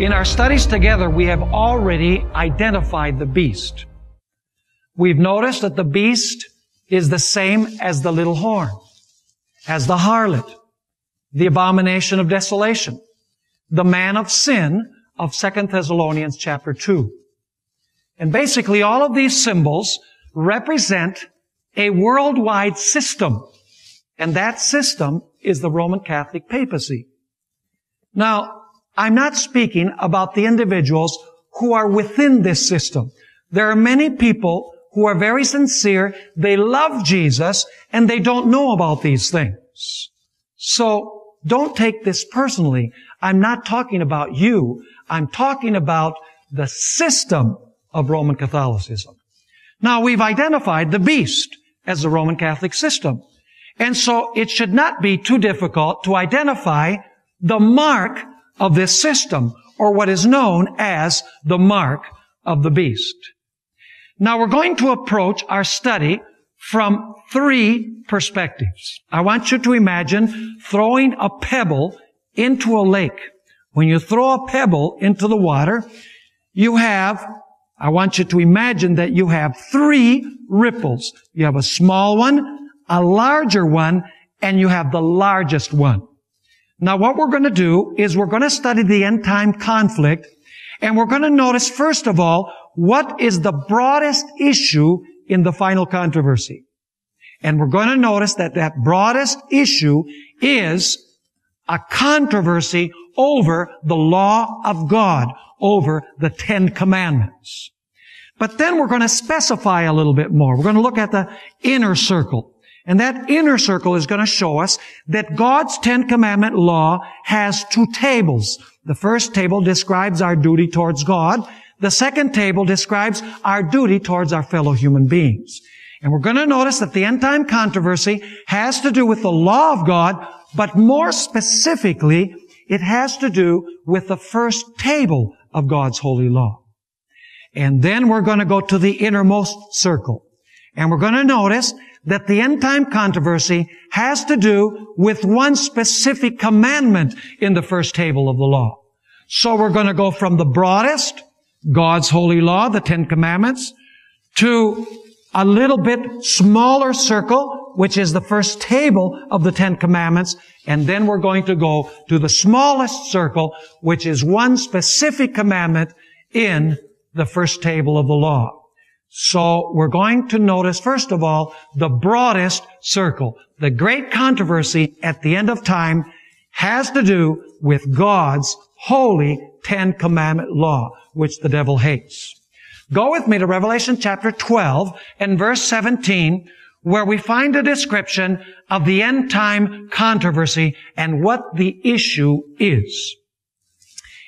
In our studies together, we have already identified the beast. We've noticed that the beast is the same as the little horn, as the harlot, the abomination of desolation, the man of sin of 2 Thessalonians chapter 2. And basically all of these symbols represent a worldwide system. And that system is the Roman Catholic papacy. Now, I'm not speaking about the individuals who are within this system. There are many people who are very sincere, they love Jesus, and they don't know about these things. So, don't take this personally. I'm not talking about you. I'm talking about the system of Roman Catholicism. Now, we've identified the beast as the Roman Catholic system. And so, it should not be too difficult to identify the mark of this system, or what is known as the mark of the beast. Now we're going to approach our study from 3 perspectives. I want you to imagine throwing a pebble into a lake. When you throw a pebble into the water, I want you to imagine that you have 3 ripples. You have a small one, a larger one, and you have the largest one. Now what we're going to do is we're going to study the end time conflict, and we're going to notice first of all, what is the broadest issue in the final controversy? And we're going to notice that that broadest issue is a controversy over the law of God, over the 10 Commandments. But then we're going to specify a little bit more. We're going to look at the inner circle. And that inner circle is going to show us that God's 10 Commandment law has 2 tables. The first table describes our duty towards God. The second table describes our duty towards our fellow human beings. And we're going to notice that the end time controversy has to do with the law of God, but more specifically, it has to do with the first table of God's holy law. And then we're going to go to the innermost circle. And we're going to notice that the end time controversy has to do with one specific commandment in the first table of the law. So we're going to go from the broadest, God's holy law, the 10 Commandments, to a little bit smaller circle, which is the first table of the 10 Commandments, and then we're going to go to the smallest circle, which is one specific commandment in the first table of the law. So we're going to notice, first of all, the broadest circle. The great controversy at the end of time has to do with God's holy 10 Commandment law, which the devil hates. Go with me to Revelation chapter 12 and verse 17, where we find a description of the end time controversy and what the issue is.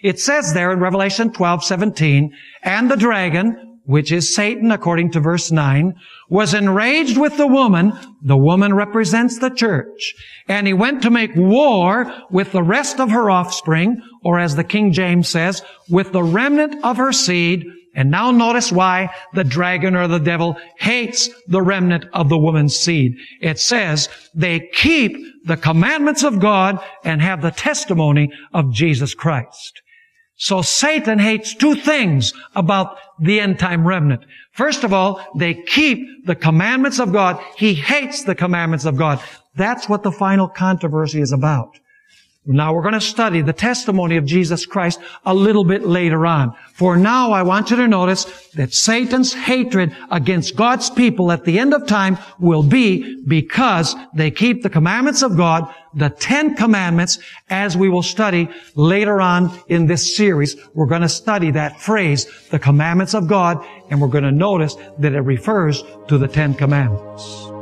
It says there in Revelation 12:17, and the dragon, which is Satan, according to verse 9, was enraged with the woman. The woman represents the church. And he went to make war with the rest of her offspring, or as the King James says, with the remnant of her seed. And now notice why the dragon or the devil hates the remnant of the woman's seed. It says they keep the commandments of God and have the testimony of Jesus Christ. So Satan hates 2 things about the end-time remnant. First of all, they keep the commandments of God. He hates the commandments of God. That's what the final controversy is about. Now we're going to study the testimony of Jesus Christ a little bit later on. For now, I want you to notice that Satan's hatred against God's people at the end of time will be because they keep the commandments of God, the 10 Commandments, as we will study later on in this series. We're going to study that phrase, the commandments of God, and we're going to notice that it refers to the 10 Commandments.